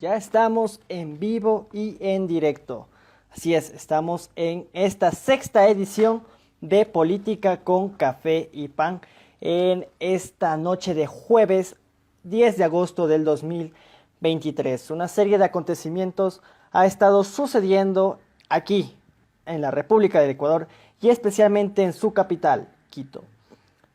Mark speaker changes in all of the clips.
Speaker 1: Ya estamos en vivo y en directo. Así es, estamos en esta sexta edición de Política con Café y Pan en esta noche de jueves 10 de agosto del 2023. Una serie de acontecimientos ha estado sucediendo aquí en la República del Ecuador y especialmente en su capital, Quito.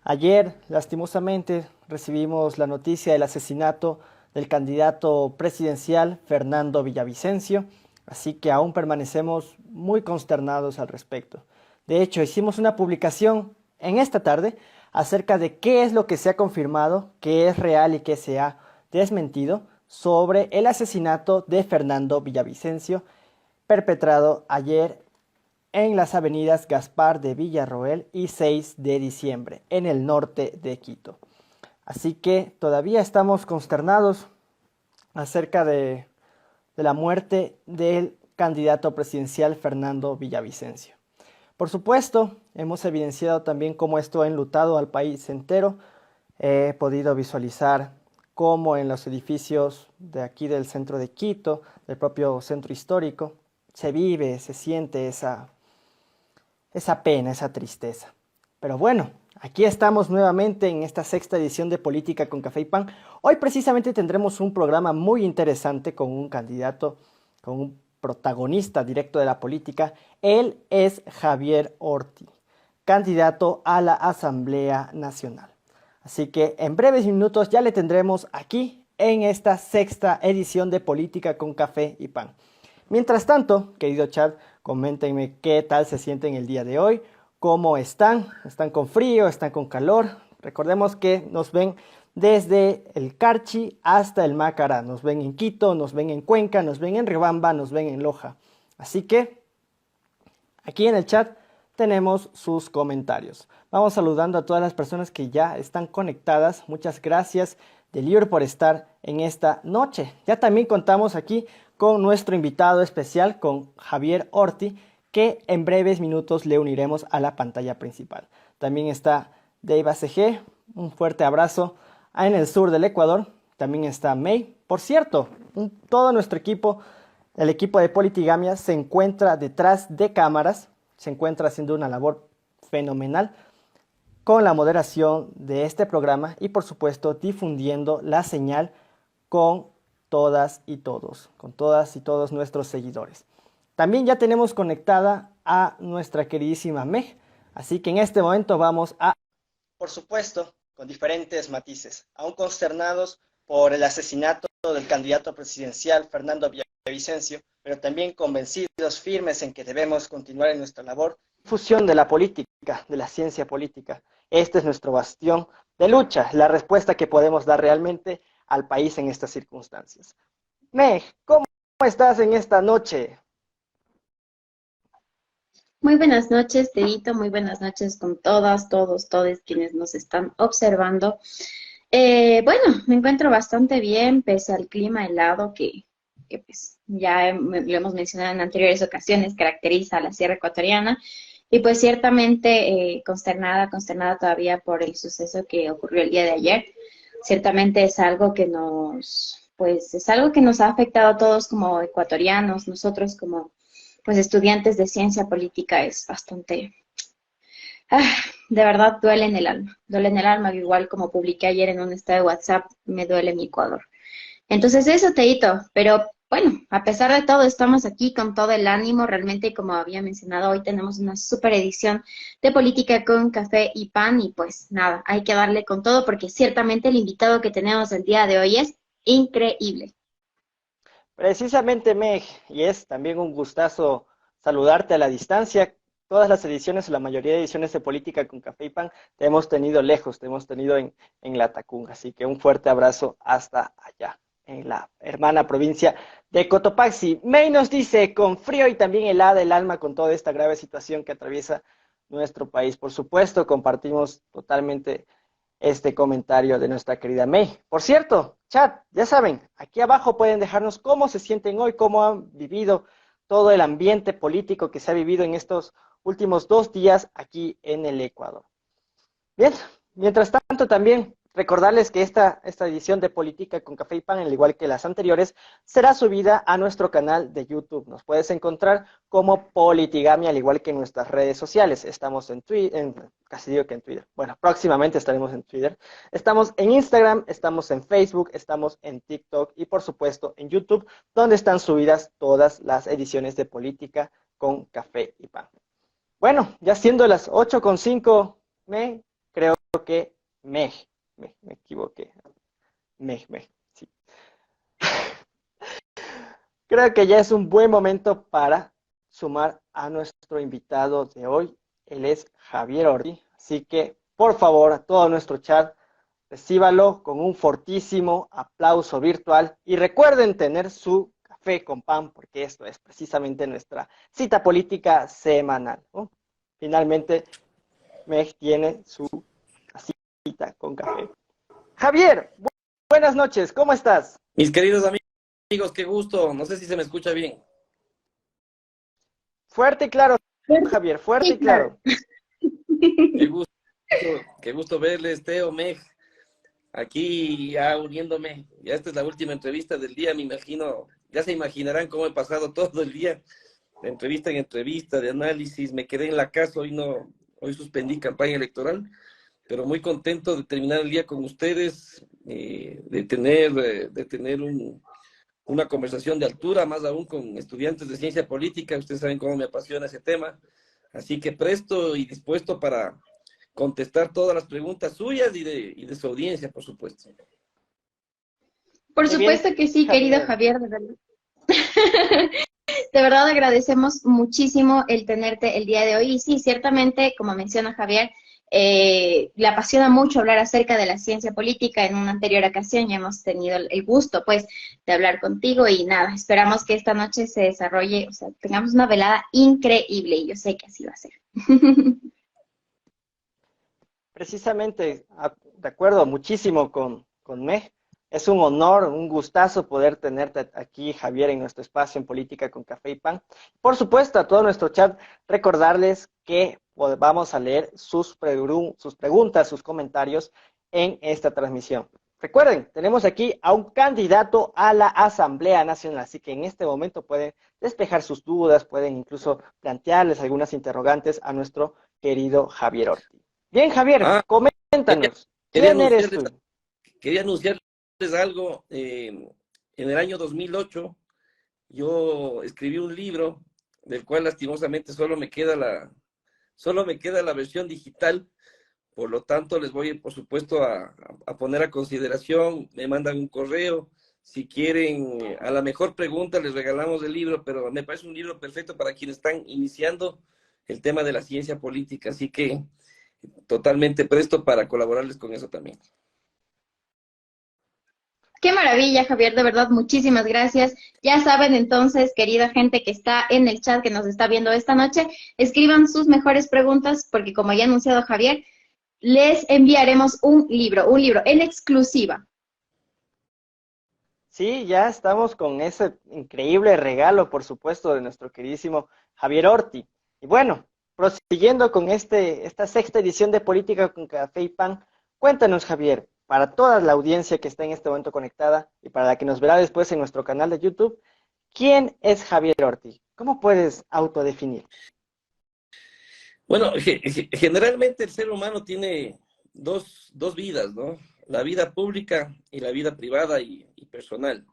Speaker 1: Ayer, lastimosamente, recibimos la noticia del asesinato del candidato presidencial Fernando Villavicencio, así que aún permanecemos muy consternados al respecto. De hecho, hicimos una publicación en esta tarde acerca de qué es lo que se ha confirmado, qué es real y qué se ha desmentido sobre el asesinato de Fernando Villavicencio perpetrado ayer en las avenidas Gaspar de Villarroel y 6 de diciembre, en el norte de Quito. Así que todavía estamos consternados acerca de la muerte del candidato presidencial Fernando Villavicencio. Por supuesto, hemos evidenciado también cómo esto ha enlutado al país entero. He podido visualizar cómo en los edificios de aquí del centro de Quito, del propio centro histórico, se vive, se siente esa pena, esa tristeza. Pero bueno, aquí estamos nuevamente en esta sexta edición de Política con Café y Pan. Hoy precisamente tendremos un programa muy interesante con un candidato, con un protagonista directo de la política. Él es Javier Orti, candidato a la Asamblea Nacional. Así que en breves minutos ya le tendremos aquí en esta sexta edición de Política con Café y Pan. Mientras tanto, querido chat, coméntenme qué tal se sienten el día de hoy, cómo están, están con frío, están con calor. Recordemos que nos ven desde el Carchi hasta el Macará, nos ven en Quito, nos ven en Cuenca, nos ven en Riobamba, nos ven en Loja. Así que aquí en el chat tenemos sus comentarios. Vamos saludando a todas las personas que ya están conectadas. Muchas gracias, Deliur, por estar en esta noche. Ya también contamos aquí con nuestro invitado especial, con Javier Orti, que en breves minutos le uniremos a la pantalla principal. También está Dave ACG, un fuerte abrazo en el sur del Ecuador. También está May. Por cierto, todo nuestro equipo, el equipo de Politigamia, se encuentra detrás de cámaras, se encuentra haciendo una labor fenomenal con la moderación de este programa y por supuesto difundiendo la señal con todas y todos nuestros seguidores. También ya tenemos conectada a nuestra queridísima Meg, así que en este momento vamos a, por supuesto, con diferentes matices, aún consternados por el asesinato del candidato presidencial Fernando Villavicencio, pero también convencidos, firmes en que debemos continuar en nuestra labor, difusión de la política, de la ciencia política. Este es nuestro bastión de lucha, la respuesta que podemos dar realmente al país en estas circunstancias. Meg, ¿cómo estás en esta noche?
Speaker 2: Muy buenas noches, Tedito, muy buenas noches con todas, todos quienes nos están observando. Bueno, me encuentro bastante bien, pese al clima helado que pues ya lo hemos mencionado en anteriores ocasiones, caracteriza a la Sierra Ecuatoriana. Y pues ciertamente consternada todavía por el suceso que ocurrió el día de ayer. Ciertamente es algo que es algo que nos ha afectado a todos como ecuatorianos, nosotros como pues estudiantes de ciencia política es bastante, ah, de verdad duele en el alma, igual como publiqué ayer en un estado de WhatsApp, me duele mi Ecuador. Entonces eso, Teito, pero bueno, a pesar de todo estamos aquí con todo el ánimo, realmente como había mencionado, hoy tenemos una super edición de Política con Café y Pan y pues nada, hay que darle con todo porque ciertamente el invitado que tenemos el día de hoy es increíble.
Speaker 1: Precisamente, Meg, y es también un gustazo saludarte a la distancia. Todas las ediciones, o la mayoría de ediciones de Política con Café y Pan, te hemos tenido lejos, te hemos tenido en La Tacunga. Así que un fuerte abrazo hasta allá, en la hermana provincia de Cotopaxi. May nos dice, con frío y también helada el alma con toda esta grave situación que atraviesa nuestro país. Por supuesto, compartimos totalmente este comentario de nuestra querida May. Por cierto, chat, ya saben, aquí abajo pueden dejarnos cómo se sienten hoy, cómo han vivido todo el ambiente político que se ha vivido en estos últimos 2 días aquí en el Ecuador. Bien, mientras tanto también recordarles que esta edición de Política con Café y Pan, al igual que las anteriores, será subida a nuestro canal de YouTube. Nos puedes encontrar como Politigamia, al igual que en nuestras redes sociales. Estamos en Twitter, casi digo que en Twitter. Bueno, próximamente estaremos en Twitter. Estamos en Instagram, estamos en Facebook, estamos en TikTok y por supuesto en YouTube, donde están subidas todas las ediciones de Política con Café y Pan. Bueno, ya siendo las 8:05, creo que me equivoqué. Sí. Creo que ya es un buen momento para sumar a nuestro invitado de hoy. Él es Javier Orti. Así que, por favor, a todo nuestro chat, recíbalo con un fortísimo aplauso virtual. Y recuerden tener su café con pan, porque esto es precisamente nuestra cita política semanal, ¿no? Finalmente, Meg tiene su cita con café. Javier, buenas noches, ¿cómo estás?
Speaker 3: Mis queridos amigos, qué gusto. No sé si se me escucha bien.
Speaker 1: Fuerte y claro, Javier, fuerte y claro.
Speaker 3: Qué gusto verles, Teo, Meg, aquí ya uniéndome. Ya esta es la última entrevista del día, me imagino. Ya se imaginarán cómo he pasado todo el día, de entrevista en entrevista, de análisis. Me quedé en la casa, hoy suspendí campaña electoral, pero muy contento de terminar el día con ustedes, de tener una conversación de altura, más aún con estudiantes de ciencia política. Ustedes saben cómo me apasiona ese tema. Así que presto y dispuesto para contestar todas las preguntas suyas y de su audiencia, por supuesto.
Speaker 2: Por supuesto que sí, querido Javier, de verdad. De verdad agradecemos muchísimo el tenerte el día de hoy. Y sí, ciertamente, como menciona Javier, le apasiona mucho hablar acerca de la ciencia política. En una anterior ocasión ya hemos tenido el gusto, pues, de hablar contigo y nada, esperamos que esta noche se desarrolle, o sea, tengamos una velada increíble y yo sé que así va a ser.
Speaker 1: Precisamente, de acuerdo muchísimo con Meg. Es un honor, un gustazo poder tenerte aquí, Javier, en nuestro espacio en Política con Café y Pan. Por supuesto, a todo nuestro chat, recordarles que vamos a leer sus preguntas, sus comentarios en esta transmisión. Recuerden, tenemos aquí a un candidato a la Asamblea Nacional, así que en este momento pueden despejar sus dudas, pueden incluso plantearles algunas interrogantes a nuestro querido Javier Ortiz. Bien, Javier, coméntanos, ¿quién eres tú?
Speaker 3: Quería anunciarles algo. En el año 2008 yo escribí un libro del cual lastimosamente solo me queda la versión digital. Por lo tanto, les voy, por supuesto, a poner a consideración. Me mandan un correo. Si quieren, a la mejor pregunta les regalamos el libro, pero me parece un libro perfecto para quienes están iniciando el tema de la ciencia política. Así que totalmente presto para colaborarles con eso también.
Speaker 2: Qué maravilla, Javier, de verdad, muchísimas gracias. Ya saben entonces, querida gente que está en el chat, que nos está viendo esta noche, escriban sus mejores preguntas, porque como ya ha anunciado Javier, les enviaremos un libro en exclusiva.
Speaker 1: Sí, ya estamos con ese increíble regalo, por supuesto, de nuestro queridísimo Javier Orti. Y bueno, prosiguiendo con esta sexta edición de Política con Café y Pan, cuéntanos, Javier, para toda la audiencia que está en este momento conectada y para la que nos verá después en nuestro canal de YouTube, ¿quién es Javier Orti? ¿Cómo puedes autodefinir?
Speaker 3: Bueno, generalmente el ser humano tiene dos vidas, ¿no? La vida pública y la vida privada y personal.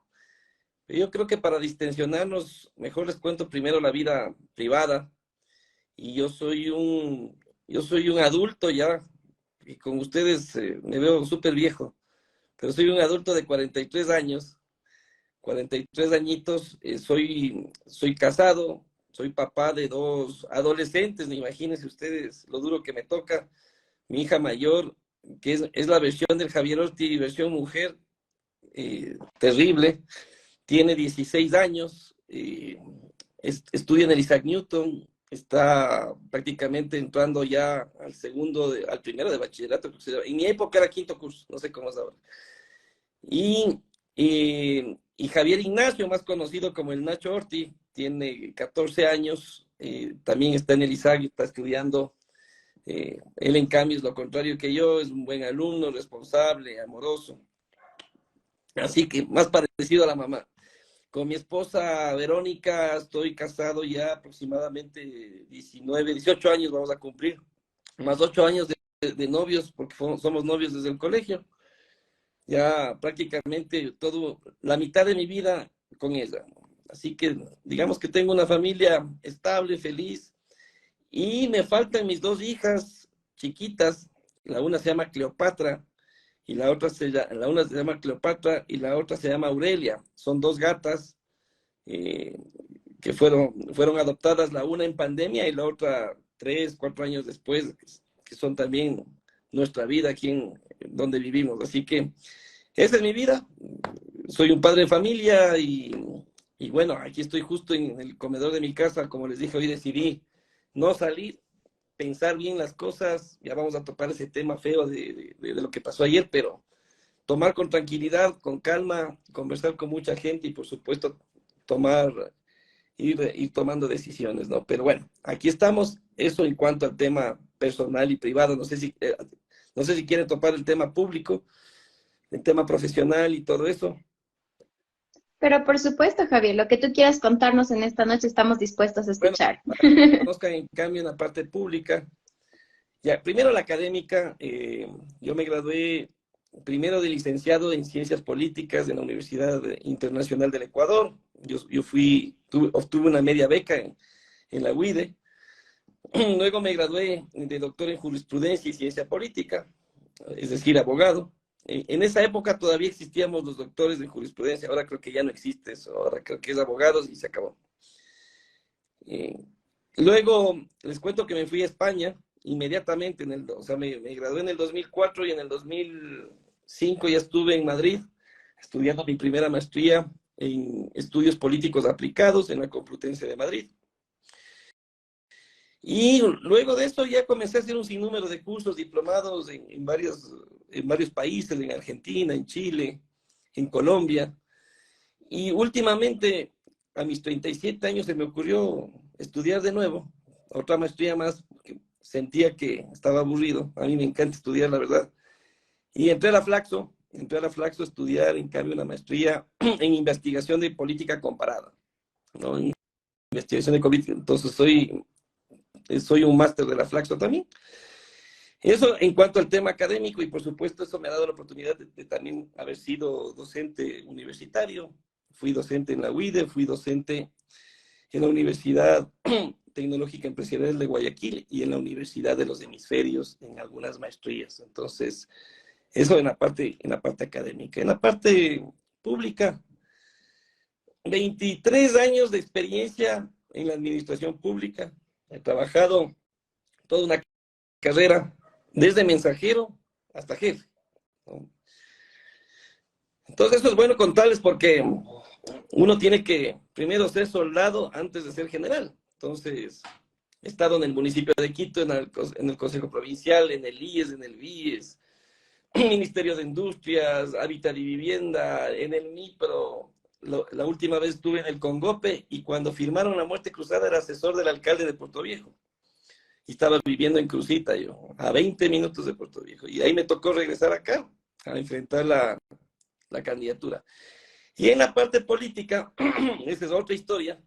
Speaker 3: Yo creo que para distensionarnos, mejor les cuento primero la vida privada. Y yo soy un adulto ya, y con ustedes me veo súper viejo, pero soy un adulto de 43 años, 43 añitos. Soy casado, soy papá de 2 adolescentes. Imagínense ustedes lo duro que me toca. Mi hija mayor, que es la versión del Javier Orti, versión mujer, terrible, tiene 16 años, estudia en el Isaac Newton, está prácticamente entrando ya al primero de bachillerato. En mi época era quinto curso, no sé cómo es ahora. Y Javier Ignacio, más conocido como el Nacho Orti, tiene 14 años, también está en el Isaac, está estudiando Él, en cambio, es lo contrario que yo, es un buen alumno, responsable, amoroso. Así que más parecido a la mamá. Con mi esposa Verónica estoy casado ya aproximadamente 19, 18 años vamos a cumplir, más 8 años de novios, porque somos novios desde el colegio. Ya prácticamente la mitad de mi vida con ella. Así que digamos que tengo una familia estable, feliz, y me faltan mis dos hijas chiquitas. La una se llama Cleopatra y la una se llama Cleopatra y la otra se llama Aurelia. Son dos gatas eh, que fueron adoptadas, la una en pandemia y la otra 3, 4 años después, que son también nuestra vida aquí en donde vivimos. Así que esa es mi vida. Soy un padre de familia y bueno, aquí estoy justo en el comedor de mi casa. Como les dije, hoy decidí no salir, pensar bien las cosas. Ya vamos a tocar ese tema feo de lo que pasó ayer, pero tomar con tranquilidad, con calma, conversar con mucha gente y por supuesto ir tomando decisiones, ¿no? Pero bueno, aquí estamos. Eso en cuanto al tema personal y privado. No sé si quieren topar el tema público, el tema profesional y todo eso.
Speaker 2: Pero por supuesto, Javier, lo que tú quieras contarnos en esta noche estamos dispuestos a
Speaker 3: Bueno,
Speaker 2: escuchar.
Speaker 3: para que me conozcan en cambio en la parte pública. Ya, primero la académica. Yo me gradué primero de licenciado en Ciencias Políticas en la Universidad Internacional del Ecuador. Yo obtuve una media beca en la UIDE. Luego me gradué de doctor en Jurisprudencia y Ciencia Política, es decir, abogado. En esa época todavía existíamos los doctores de jurisprudencia, ahora creo que ya no existe eso, ahora creo que es abogados y se acabó. Eh, Luego les cuento que me fui a España inmediatamente, o sea, me gradué en el 2004 y en el 2005 ya estuve en Madrid estudiando mi primera maestría en estudios políticos aplicados en la Complutense de Madrid. Y luego de esto ya comencé a hacer un sinnúmero de cursos diplomados en varios países, en Argentina, en Chile, en Colombia. Y últimamente, a mis 37 años, se me ocurrió estudiar de nuevo, otra maestría más, porque sentía que estaba aburrido. A mí me encanta estudiar, la verdad. Y entré a la Flaxo a estudiar, en cambio, una maestría en investigación de política comparada, ¿no? En investigación de COVID. Entonces, soy un máster de la Flaxo también. Eso en cuanto al tema académico, y por supuesto eso me ha dado la oportunidad de también haber sido docente universitario. Fui docente en la UIDE, fui docente en la Universidad Tecnológica Empresarial de Guayaquil y en la Universidad de los Hemisferios en algunas maestrías. Entonces, eso en la parte académica. En la parte pública, 23 años de experiencia en la administración pública. He trabajado toda una carrera, desde mensajero hasta jefe, ¿no? Entonces, eso es bueno contarles porque uno tiene que primero ser soldado antes de ser general. Entonces, he estado en el municipio de Quito, en el Consejo Provincial, en el IES, en el BIES, Ministerio de Industrias, Hábitat y Vivienda, en el MIPRO. La última vez estuve en el Congope y cuando firmaron la muerte cruzada era asesor del alcalde de Puerto Viejo. Y estaba viviendo en Crucita yo, a 20 minutos de Puerto Viejo. Y ahí me tocó regresar acá a enfrentar la candidatura. Y en la parte política, esa es otra historia.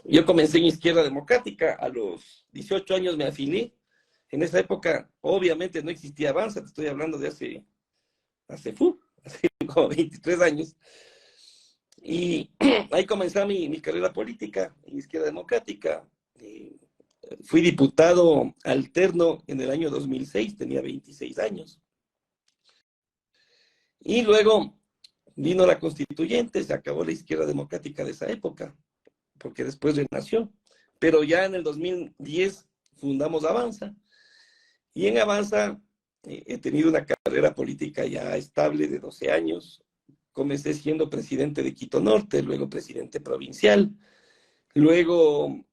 Speaker 3: Yo comencé en Izquierda Democrática, a los 18 años me afilié. En esa época, obviamente, no existía Avanza, te estoy hablando de hace como 23 años. Y ahí comencé mi carrera política en Izquierda Democrática. Fui diputado alterno en el año 2006, tenía 26 años. Y luego vino la constituyente, se acabó la Izquierda Democrática de esa época, porque después renació. Pero ya en el 2010 fundamos Avanza. Y en Avanza he tenido una carrera política ya estable de 12 años. Comencé siendo presidente de Quito Norte, luego presidente provincial, luego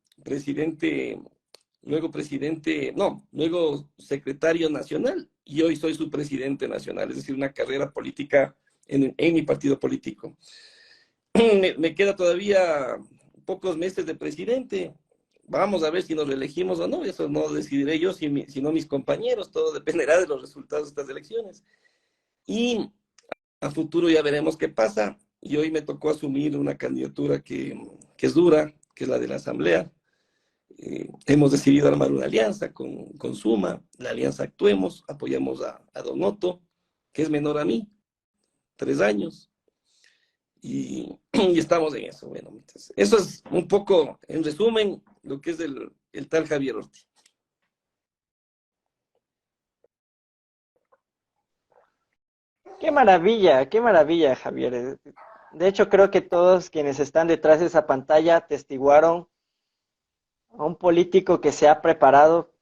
Speaker 3: luego secretario nacional, y hoy soy su presidente nacional, es decir, una carrera política en mi partido político. Me queda todavía pocos meses de presidente. vamos a ver si nos reelegimos o no, eso no decidiré yo, sino mis compañeros, todo dependerá de los resultados de estas elecciones. Y a futuro ya veremos qué pasa. Y hoy me tocó asumir una candidatura que es dura, que es la de la Asamblea. Hemos decidido armar una alianza con Suma, la alianza Actuemos, apoyamos a Don Otto, que es menor a mí, 3 años, y estamos en eso. Bueno, entonces, eso es un poco, en resumen, lo que es el tal Javier Ortiz.
Speaker 1: Qué maravilla, Javier. De hecho, creo que todos quienes están detrás de esa pantalla testiguaron a un político que se ha preparado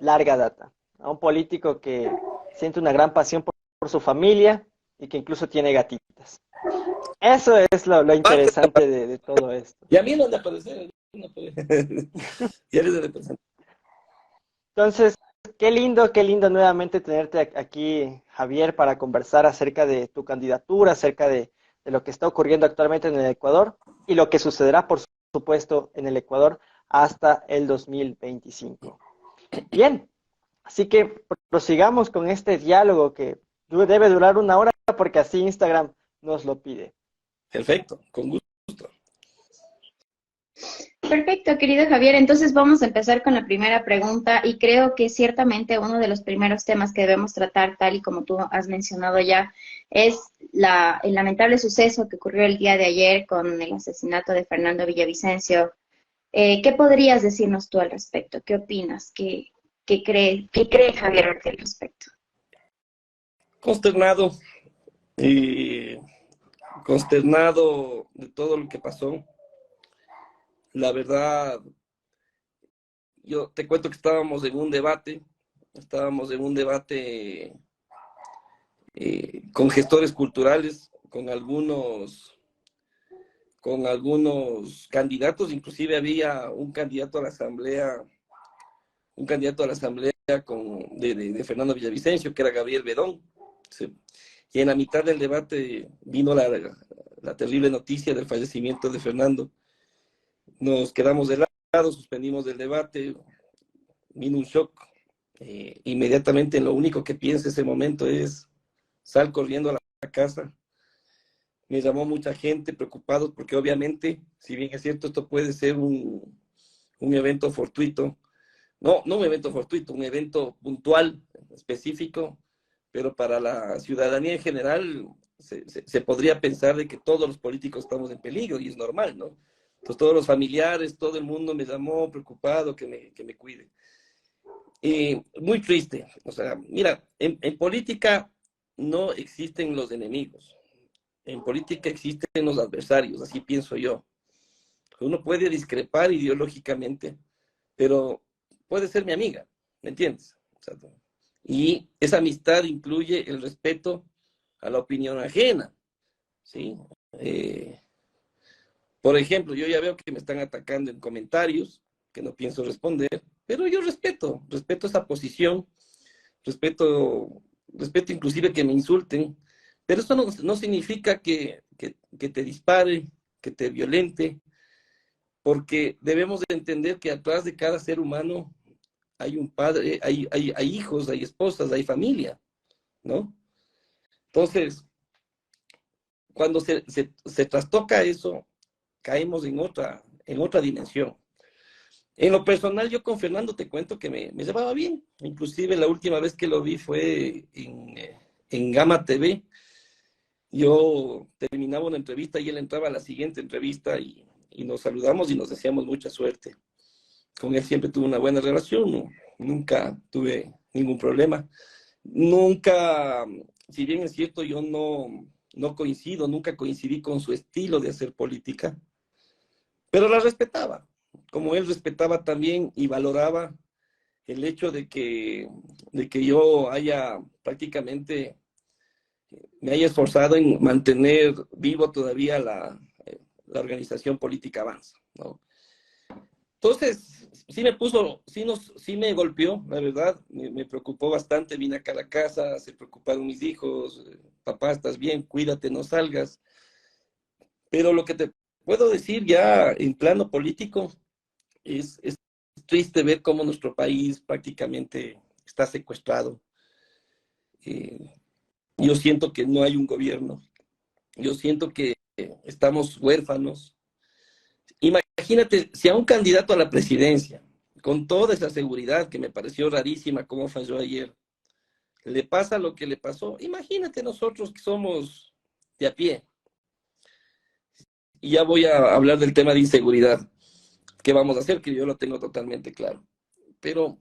Speaker 1: larga data, a un político que siente una gran pasión por su familia y que incluso tiene gatitas. Eso es lo interesante de todo esto.
Speaker 3: Y a mí no han de aparecer. Ya les de representar.
Speaker 1: Entonces, qué lindo nuevamente tenerte aquí, Javier, para conversar acerca de tu candidatura, acerca de lo que está ocurriendo actualmente en el Ecuador y lo que sucederá, por supuesto, en el Ecuador hasta el 2025. Bien, así que prosigamos con este diálogo que debe durar 1 hora porque así Instagram nos lo pide.
Speaker 3: Perfecto, con gusto.
Speaker 2: Perfecto, querido Javier. Entonces vamos a empezar con la primera pregunta y creo que ciertamente uno de los primeros temas que debemos tratar, tal y como tú has mencionado ya, es el lamentable suceso que ocurrió el día de ayer con el asesinato de Fernando Villavicencio. ¿Qué podrías decirnos tú al respecto? ¿Qué opinas? ¿Qué cree Javier Ortiz al respecto?
Speaker 3: Consternado, consternado de todo lo que pasó. La verdad, yo te cuento que estábamos en un debate con gestores culturales, con algunos candidatos, inclusive había un candidato a la asamblea de Fernando Villavicencio, que era Gabriel Bedón. Sí. Y en la mitad del debate vino la terrible noticia del fallecimiento de Fernando. Nos quedamos de lado, suspendimos el debate, vino un shock. Inmediatamente lo único que pienso en ese momento es sal corriendo a la casa. Me llamó mucha gente preocupados porque obviamente, si bien es cierto, esto puede ser un evento fortuito, no un evento fortuito, un evento puntual, específico, pero para la ciudadanía en general se podría pensar de que todos los políticos estamos en peligro y es normal, ¿no? Entonces todos los familiares, todo el mundo me llamó preocupado que me cuide. Muy triste, o sea, mira, en política no existen los enemigos, en política existen los adversarios, así pienso yo. Uno puede discrepar ideológicamente, pero puede ser mi amiga, ¿me entiendes? O sea, y esa amistad incluye el respeto a la opinión ajena, ¿sí? Por ejemplo, yo ya veo que me están atacando en comentarios, que no pienso responder, pero yo respeto esa posición, respeto inclusive que me insulten, pero eso no significa que te dispare, que te violente, porque debemos de entender que atrás de cada ser humano hay un padre, hay hijos, hay esposas, hay familia, ¿no? Entonces, cuando se trastoca eso, caemos en otra dimensión. En lo personal, yo con Fernando te cuento que me llevaba bien. Inclusive la última vez que lo vi fue en Gama TV. Yo terminaba una entrevista y él entraba a la siguiente entrevista y nos saludamos y nos deseamos mucha suerte. Con él siempre tuve una buena relación, ¿no? Nunca tuve ningún problema. Nunca, si bien es cierto, yo no coincido, nunca coincidí con su estilo de hacer política, pero la respetaba, como él respetaba también y valoraba el hecho de que yo me haya esforzado en mantener vivo todavía la organización política Avanza, ¿no? Entonces, sí me golpeó, la verdad, me preocupó bastante, vine acá a la casa, se preocuparon mis hijos, papá, ¿estás bien? Cuídate, no salgas. Pero lo que te puedo decir ya en plano político, Es triste ver cómo nuestro país prácticamente está secuestrado. Yo siento que no hay un gobierno. Yo siento que estamos huérfanos. Imagínate, si a un candidato a la presidencia, con toda esa seguridad que me pareció rarísima cómo falló ayer, le pasa lo que le pasó, imagínate nosotros que somos de a pie. Y ya voy a hablar del tema de inseguridad. ¿Qué vamos a hacer? Que yo lo tengo totalmente claro. Pero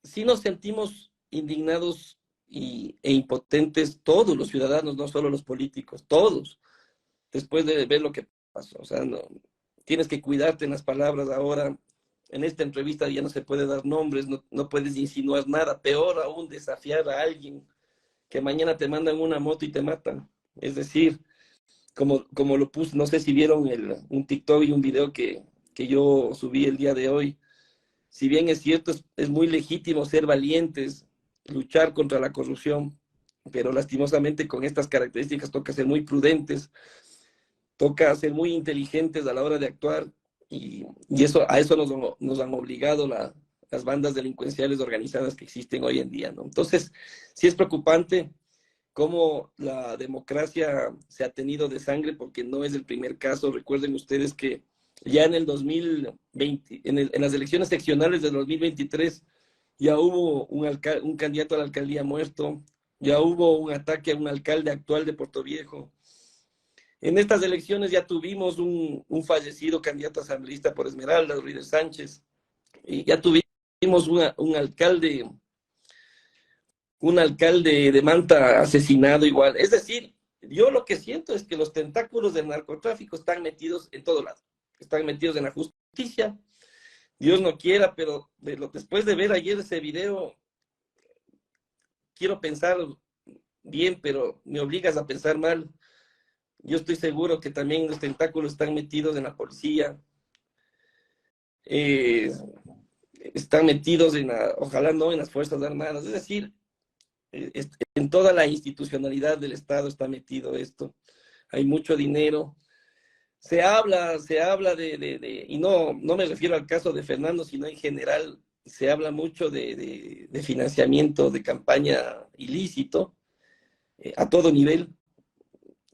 Speaker 3: sí nos sentimos indignados e impotentes todos los ciudadanos, no solo los políticos, todos, después de ver lo que pasó. O sea, no, tienes que cuidarte en las palabras ahora. En esta entrevista ya no se puede dar nombres, no puedes insinuar nada, peor aún desafiar a alguien que mañana te mandan una moto y te matan. Es decir, como lo puse, no sé si vieron un TikTok y un video que yo subí el día de hoy. Si bien es cierto, es muy legítimo ser valientes, luchar contra la corrupción, pero lastimosamente con estas características toca ser muy prudentes, toca ser muy inteligentes a la hora de actuar y a eso nos han obligado las bandas delincuenciales organizadas que existen hoy en día, ¿no? Entonces, sí es preocupante cómo la democracia se ha tenido de sangre, porque no es el primer caso. Recuerden ustedes que ya en el 2020, en las elecciones seccionales del 2023, ya hubo un candidato a la alcaldía muerto, ya hubo un ataque a un alcalde actual de Puerto Viejo. En estas elecciones ya tuvimos un fallecido candidato asambleísta por Esmeralda, Ruiz Sánchez, y ya tuvimos un alcalde de Manta asesinado igual. Es decir, yo lo que siento es que los tentáculos del narcotráfico están metidos en todo lado. Están metidos en la justicia. Dios no quiera, pero después de ver ayer ese video, quiero pensar bien, pero me obligas a pensar mal. Yo estoy seguro que también los tentáculos están metidos en la policía, están metidos ojalá no en las Fuerzas Armadas. Es decir, en toda la institucionalidad del Estado está metido esto. Hay mucho dinero. Se habla y no me refiero al caso de Fernando, sino en general, se habla mucho de financiamiento de campaña ilícito a todo nivel,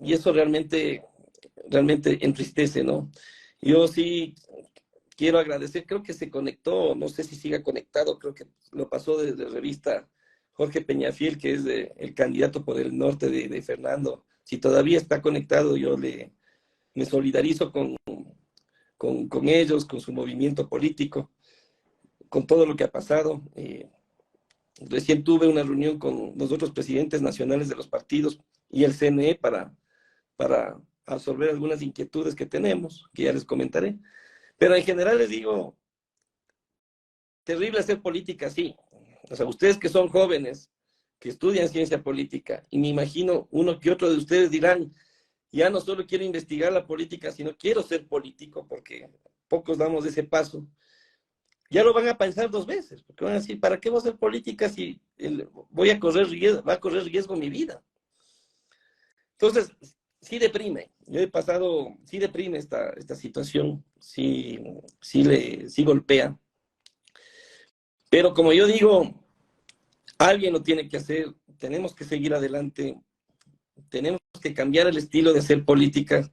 Speaker 3: y eso realmente entristece, ¿no? Yo sí quiero agradecer, creo que se conectó, no sé si siga conectado, creo que lo pasó desde revista Jorge Peñafiel, que es el candidato por el norte de Fernando. Si todavía está conectado, yo me solidarizo con ellos, con su movimiento político, con todo lo que ha pasado. Recién tuve una reunión con los otros presidentes nacionales de los partidos y el CNE para absorber algunas inquietudes que tenemos, que ya les comentaré. Pero en general les digo, terrible hacer política, sí. O sea, ustedes que son jóvenes, que estudian ciencia política, y me imagino uno que otro de ustedes dirán, ya no solo quiero investigar la política, sino quiero ser político, porque pocos damos ese paso. Ya lo van a pensar dos veces, porque van a decir, ¿para qué voy a hacer política si va a correr riesgo mi vida? Entonces, sí deprime. Yo he pasado, sí deprime esta situación, sí golpea. Pero como yo digo, alguien lo tiene que hacer, tenemos que seguir adelante, tenemos que cambiar el estilo de hacer política.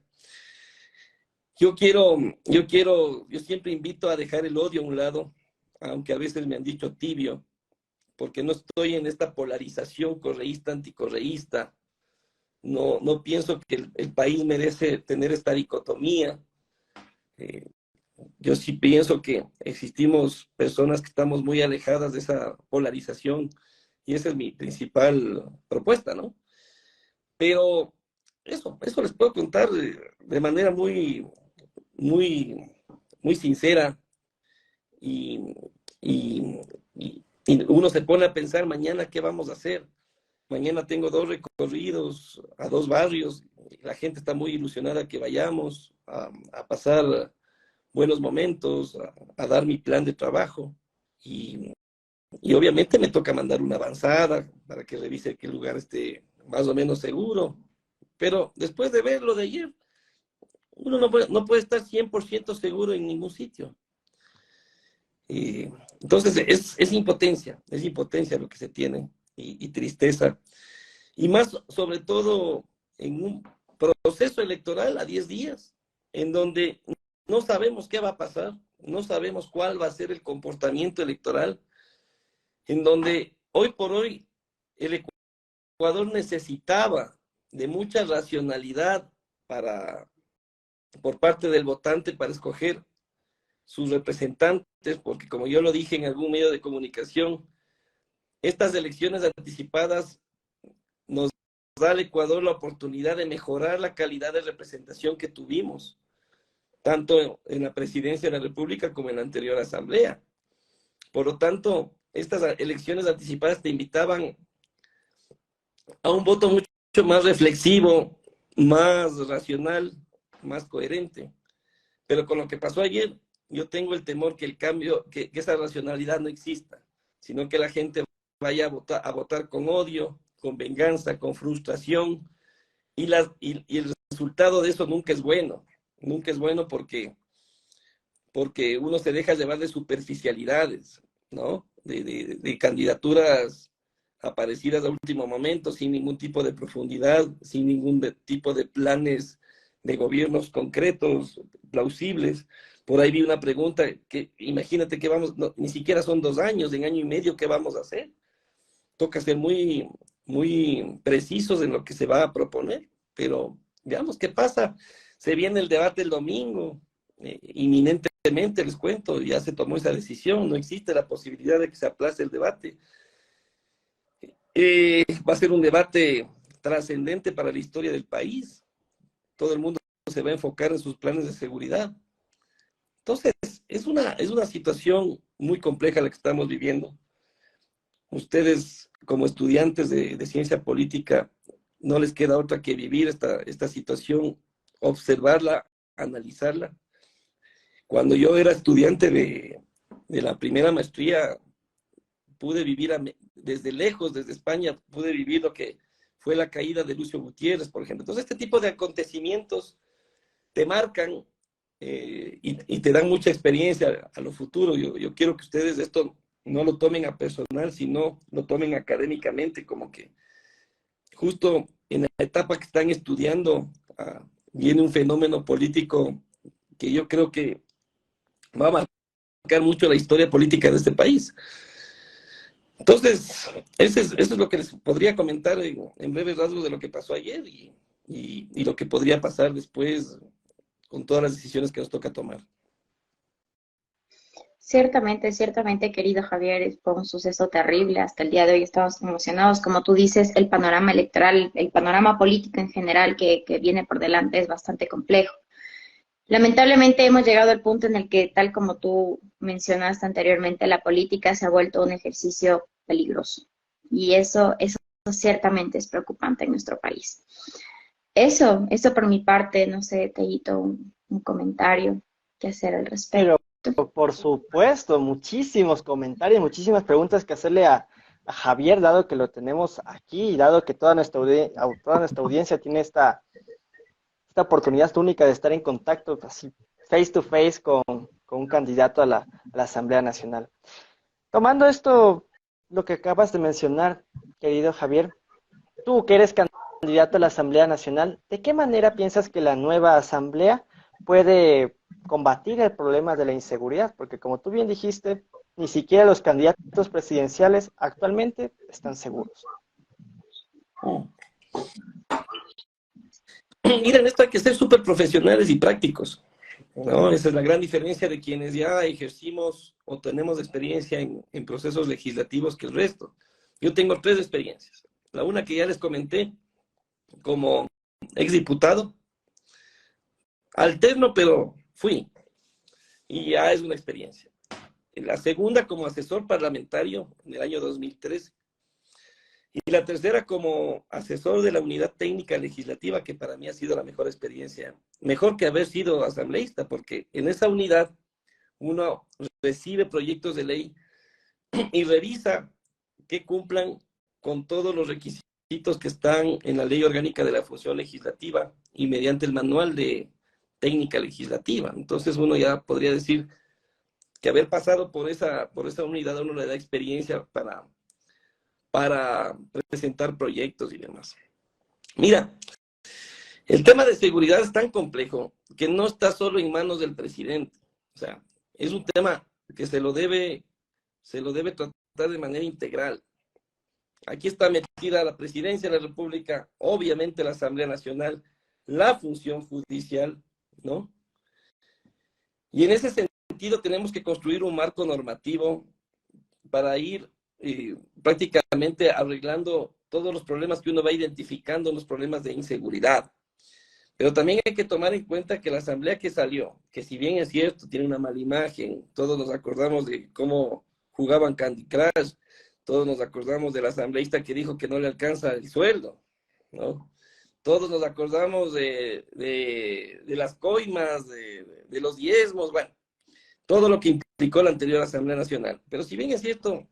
Speaker 3: Yo siempre invito a dejar el odio a un lado, aunque a veces me han dicho tibio, porque no estoy en esta polarización correísta, anticorreísta. No pienso que el país merece tener esta dicotomía. Yo sí pienso que existimos personas que estamos muy alejadas de esa polarización y esa es mi principal propuesta, ¿no? Pero eso les puedo contar de manera muy, muy, muy sincera y, y, y uno se pone a pensar mañana qué vamos a hacer. Mañana tengo 2 recorridos a 2 barrios. La gente está muy ilusionada que vayamos a pasar buenos momentos, a dar mi plan de trabajo. Y obviamente me toca mandar una avanzada para que revise que el lugar esté más o menos seguro. Pero después de ver lo de ayer, uno no puede estar 100% seguro en ningún sitio. Entonces es impotencia lo que se tiene y tristeza. Y más sobre todo en un proceso electoral a 10 días, en donde no sabemos qué va a pasar, no sabemos cuál va a ser el comportamiento electoral, en donde hoy por hoy el Ecuador necesitaba de mucha racionalidad por parte del votante para escoger sus representantes, porque como yo lo dije en algún medio de comunicación, estas elecciones anticipadas nos da al Ecuador la oportunidad de mejorar la calidad de representación que tuvimos, tanto en la presidencia de la República como en la anterior asamblea. Por lo tanto, estas elecciones anticipadas te invitaban a un voto mucho más reflexivo, más racional, más coherente. Pero con lo que pasó ayer, yo tengo el temor que el cambio, que esa racionalidad no exista, sino que la gente vaya a votar con odio, con venganza, con frustración, y el resultado de eso nunca es bueno. Nunca es bueno porque uno se deja llevar de superficialidades, ¿no? De candidaturas aparecidas a último momento, sin ningún tipo de profundidad, sin ningún tipo de planes de gobiernos concretos, plausibles. Por ahí vi una pregunta que imagínate que ni siquiera son 2 años, en año y medio, ¿qué vamos a hacer? Toca ser muy, muy precisos en lo que se va a proponer, pero veamos qué pasa. Se viene el debate el domingo, inminentemente les cuento, ya se tomó esa decisión, no existe la posibilidad de que se aplace el debate. Va a ser un debate trascendente para la historia del país. Todo el mundo se va a enfocar en sus planes de seguridad. Entonces, es una situación muy compleja la que estamos viviendo. Ustedes, como estudiantes de ciencia política, no les queda otra que vivir esta situación, observarla, analizarla. Cuando yo era estudiante de la primera maestría, pude vivir desde lejos, desde España, pude vivir lo que fue la caída de Lucio Gutiérrez, por ejemplo. Entonces, este tipo de acontecimientos te marcan y te dan mucha experiencia a lo futuro. Yo quiero que ustedes esto no lo tomen a personal, sino lo tomen académicamente, como que justo en la etapa que están estudiando viene un fenómeno político que yo creo que va a marcar mucho la historia política de este país. Entonces, eso es lo que les podría comentar en breves rasgos de lo que pasó ayer y lo que podría pasar después con todas las decisiones que nos toca tomar.
Speaker 2: Ciertamente, ciertamente, querido Javier, fue un suceso terrible. Hasta el día de hoy estamos emocionados. Como tú dices, el panorama electoral, el panorama político en general que viene por delante es bastante complejo. Lamentablemente hemos llegado al punto en el que, tal como tú mencionaste anteriormente, la política se ha vuelto un ejercicio peligroso. Y eso ciertamente es preocupante en nuestro país. Eso por mi parte, no sé, Tellito, un comentario que hacer al respecto.
Speaker 1: Pero por supuesto, muchísimos comentarios, muchísimas preguntas que hacerle a Javier, dado que lo tenemos aquí y dado que toda nuestra audiencia tiene esta oportunidad única de estar en contacto así face to face con un candidato a la Asamblea Nacional. Tomando esto, lo que acabas de mencionar, querido Javier, tú que eres candidato a la Asamblea Nacional, ¿de qué manera piensas que la nueva Asamblea puede combatir el problema de la inseguridad? Porque como tú bien dijiste, ni siquiera los candidatos presidenciales actualmente están seguros.
Speaker 3: Miren, esto hay que ser súper profesionales y prácticos, ¿no? Esa es la gran diferencia de quienes ya ejercimos o tenemos experiencia en procesos legislativos que el resto. Yo tengo 3 experiencias. La una que ya les comenté, como exdiputado, alterno, pero fui. Y ya es una experiencia. La segunda como asesor parlamentario en el año 2013. Y la tercera como asesor de la unidad técnica legislativa, que para mí ha sido la mejor experiencia. Mejor que haber sido asambleísta, porque en esa unidad uno recibe proyectos de ley y revisa que cumplan con todos los requisitos que están en la Ley Orgánica de la Función Legislativa y mediante el Manual de Técnica Legislativa. Entonces uno ya podría decir, que haber pasado por esa unidad a uno le da experiencia para presentar proyectos y demás. Mira, el tema de seguridad es tan complejo que no está solo en manos del presidente. O sea, es un tema que se lo debe tratar de manera integral. Aquí está metida la Presidencia de la República, obviamente la Asamblea Nacional, la función judicial, ¿no? Y en ese sentido tenemos que construir un marco normativo para ir prácticamente arreglando todos los problemas que uno va identificando, los problemas de inseguridad. Pero también hay que tomar en cuenta que la asamblea que salió, que si bien es cierto, tiene una mala imagen, todos nos acordamos de cómo jugaban Candy Crush, todos nos acordamos del asambleísta que dijo que no le alcanza el sueldo, ¿no? Todos nos acordamos de las coimas, de los diezmos, bueno, todo lo que implicó la anterior Asamblea Nacional. Pero si bien es cierto,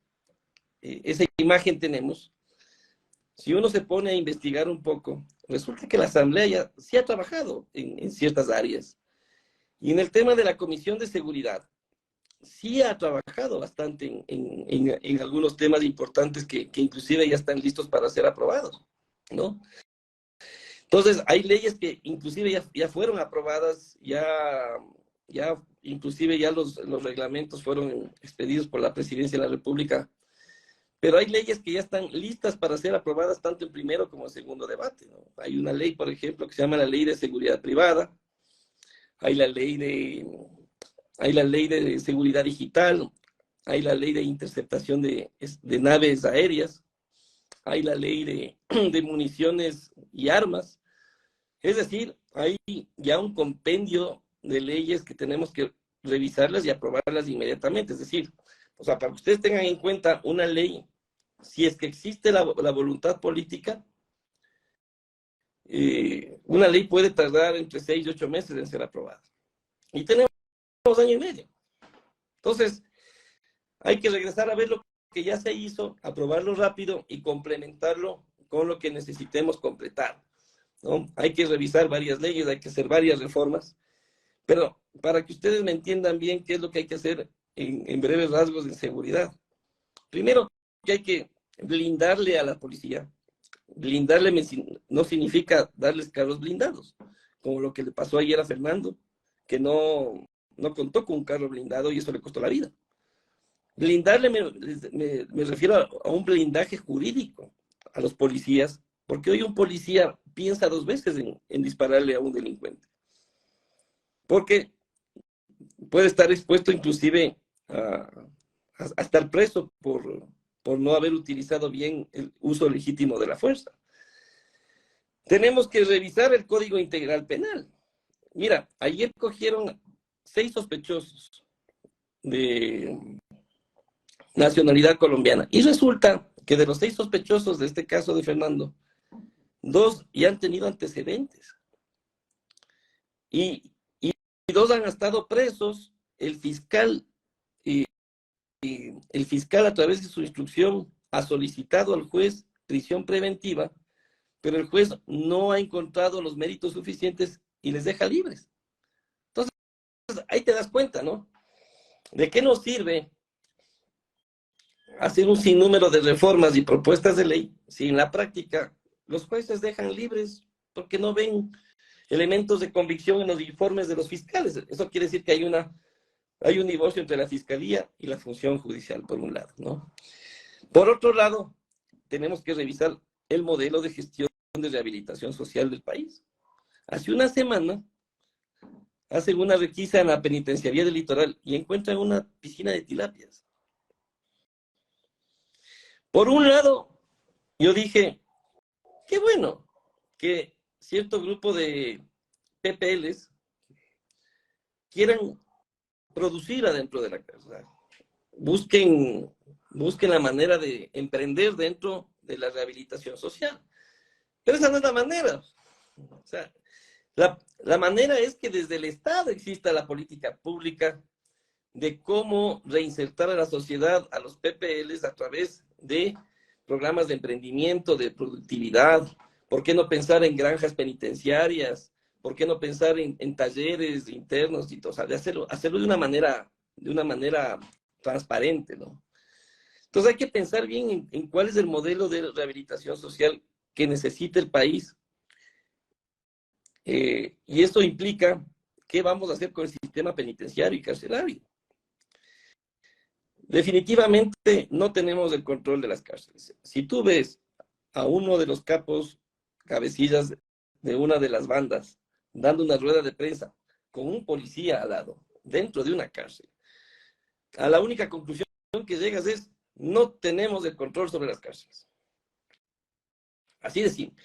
Speaker 3: esa imagen tenemos, si uno se pone a investigar un poco, resulta que la Asamblea ya sí ha trabajado en ciertas áreas. Y en el tema de la Comisión de Seguridad, sí ha trabajado bastante en algunos temas importantes que inclusive ya están listos para ser aprobados, ¿no? Entonces, hay leyes que inclusive ya fueron aprobadas, inclusive ya los reglamentos fueron expedidos por la Presidencia de la República, pero hay leyes que ya están listas para ser aprobadas tanto en primero como en segundo debate, ¿no? Hay una ley, por ejemplo, que se llama la Ley de Seguridad Privada, hay la ley de seguridad digital, hay la ley de interceptación de naves aéreas, hay la ley de municiones y armas. Es decir, hay ya un compendio de leyes que tenemos que revisarlas y aprobarlas inmediatamente. Es decir, o sea, para que ustedes tengan en cuenta una ley, si es que existe la voluntad política, una ley puede tardar entre 6 y 8 meses en ser aprobada. Y tenemos año y medio. Entonces, hay que regresar a ver lo que ya se hizo, aprobarlo rápido y complementarlo con lo que necesitemos completar, ¿no? Hay que revisar varias leyes, hay que hacer varias reformas, pero para que ustedes me entiendan bien qué es lo que hay que hacer en breves rasgos de seguridad. Primero, que hay que blindarle a la policía. Blindarle no significa darles carros blindados, como lo que le pasó ayer a Fernando, que no contó con un carro blindado y eso le costó la vida. Blindarle me refiero a un blindaje jurídico a los policías, porque hoy un policía piensa 2 veces en dispararle a un delincuente, porque puede estar expuesto inclusive a estar preso por no haber utilizado bien el uso legítimo de la fuerza. Tenemos que revisar el Código Integral Penal. Mira, ayer cogieron 6 sospechosos de nacionalidad colombiana. Y resulta que de los 6 sospechosos de este caso de Fernando, 2 ya han tenido antecedentes. Y 2 han estado presos. El fiscal a través de su instrucción ha solicitado al juez prisión preventiva, pero el juez no ha encontrado los méritos suficientes y les deja libres. Entonces, ahí te das cuenta, ¿no? ¿De qué nos sirve hacer un sinnúmero de reformas y propuestas de ley si en la práctica los jueces dejan libres porque no ven elementos de convicción en los informes de los fiscales? Eso quiere decir que hay un divorcio entre la fiscalía y la función judicial, por un lado, ¿no? Por otro lado, tenemos que revisar el modelo de gestión de rehabilitación social del país. Hace una semana hacen una requisa en la penitenciaría del Litoral y encuentran una piscina de tilapias. Por un lado, yo dije, qué bueno que cierto grupo de PPLs quieran producir adentro de la casa. Busquen la manera de emprender dentro de la rehabilitación social. Pero esa no es la manera. O sea, la manera es que desde el Estado exista la política pública de cómo reinsertar a la sociedad, a los PPLs, a través de programas de emprendimiento, de productividad. ¿Por qué no pensar en granjas penitenciarias? ¿Por qué no pensar en talleres internos y todo? O sea, de hacerlo de una manera de una manera transparente, ¿no? Entonces hay que pensar bien en cuál es el modelo de rehabilitación social que necesita el país. Y esto implica qué vamos a hacer con el sistema penitenciario y carcelario. Definitivamente no tenemos el control de las cárceles. Si tú ves a uno de los capos, cabecillas de una de las bandas, dando una rueda de prensa con un policía al lado, dentro de una cárcel, a la única conclusión que llegas es, no tenemos el control sobre las cárceles. Así de simple.